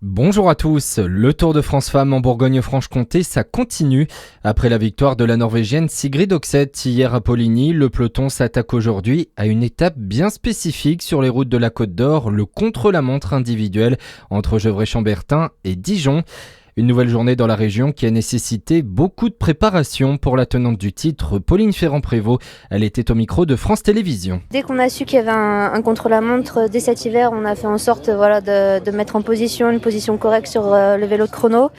Bonjour à tous, le Tour de France Femmes en Bourgogne-Franche-Comté, ça continue. Après la victoire de la Norvégienne Sigrid Oxet hier à Poligny, le peloton s'attaque aujourd'hui à une étape bien spécifique sur les routes de la Côte d'Or, le contre-la-montre individuel entre Gevrey-Chambertin et Dijon. Une nouvelle journée dans la région qui a nécessité beaucoup de préparation pour la tenante du titre, Pauline Ferrand-Prévot. Elle était au micro de France Télévisions. Dès qu'on a su qu'il y avait un contre-la-montre dès cet hiver, on a fait en sorte de mettre en position une position correcte sur le vélo de chrono.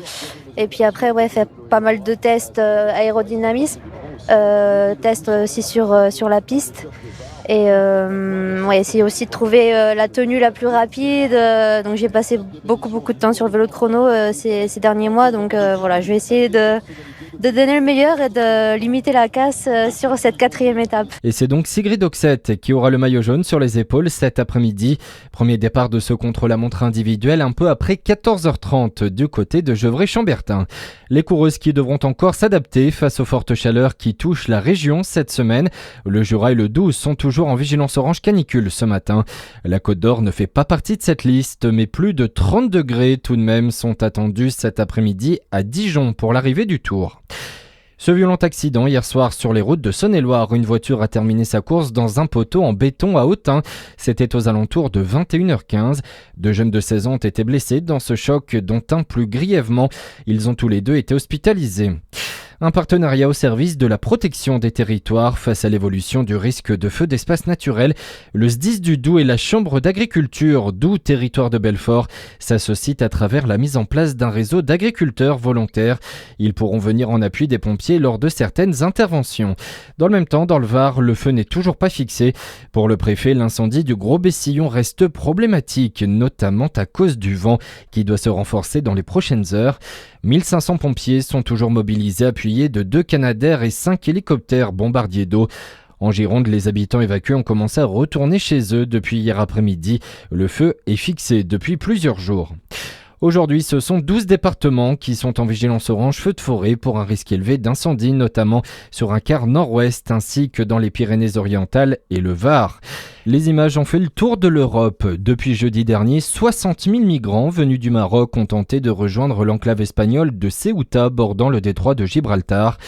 Et puis après, fait pas mal de tests aérodynamisme, tests aussi sur la piste. Et essayer aussi de trouver la tenue la plus rapide. Donc j'ai passé beaucoup de temps sur le vélo de chrono ces derniers mois. Donc je vais essayer de donner le meilleur et de limiter la casse sur cette 4e étape. Et c'est donc Sigrid Oxet qui aura le maillot jaune sur les épaules cet après-midi. Premier départ de ce contre-la-montre individuel un peu après 14h30 du côté de Gevrey-Chambertin. Les coureuses qui devront encore s'adapter face aux fortes chaleurs qui touchent la région cette semaine. Le Jura et le Doubs sont toujours en vigilance orange canicule ce matin. La Côte d'Or ne fait pas partie de cette liste, mais plus de 30 degrés tout de même sont attendus cet après-midi à Dijon pour l'arrivée du Tour. Ce violent accident hier soir sur les routes de Saône-et-Loire, une voiture a terminé sa course dans un poteau en béton à Autun. C'était aux alentours de 21h15. Deux jeunes de 16 ans ont été blessés dans ce choc, dont un plus grièvement. Ils ont tous les deux été hospitalisés. Un partenariat au service de la protection des territoires face à l'évolution du risque de feu d'espace naturel. Le SDIS du Doubs et la Chambre d'agriculture Doubs Territoire de Belfort s'associent à travers la mise en place d'un réseau d'agriculteurs volontaires. Ils pourront venir en appui des pompiers lors de certaines interventions. Dans le même temps, dans le Var, le feu n'est toujours pas fixé. Pour le préfet, l'incendie du Gros Bessillon reste problématique, notamment à cause du vent qui doit se renforcer dans les prochaines heures. 1500 pompiers sont toujours mobilisés, appuyés de 2 Canadair et 5 hélicoptères bombardiers d'eau. En Gironde, les habitants évacués ont commencé à retourner chez eux depuis hier après-midi. Le feu est fixé depuis plusieurs jours. Aujourd'hui, ce sont 12 départements qui sont en vigilance orange feu de forêt pour un risque élevé d'incendie, notamment sur un quart nord-ouest ainsi que dans les Pyrénées-Orientales et le Var. Les images ont fait le tour de l'Europe. Depuis jeudi dernier, 60 000 migrants venus du Maroc ont tenté de rejoindre l'enclave espagnole de Ceuta bordant le détroit de Gibraltar.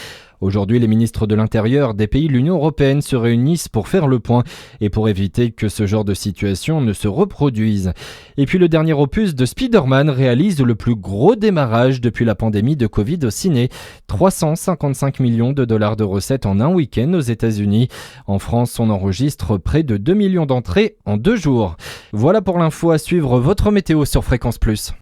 Aujourd'hui, les ministres de l'Intérieur des pays de l'Union européenne se réunissent pour faire le point et pour éviter que ce genre de situation ne se reproduise. Et puis le dernier opus de Spider-Man réalise le plus gros démarrage depuis la pandémie de Covid au ciné. 355 millions de dollars de recettes en un week-end aux États-Unis. En France, on enregistre près de 2 millions d'entrées en 2 jours. Voilà pour l'info, à suivre votre météo sur Fréquence Plus.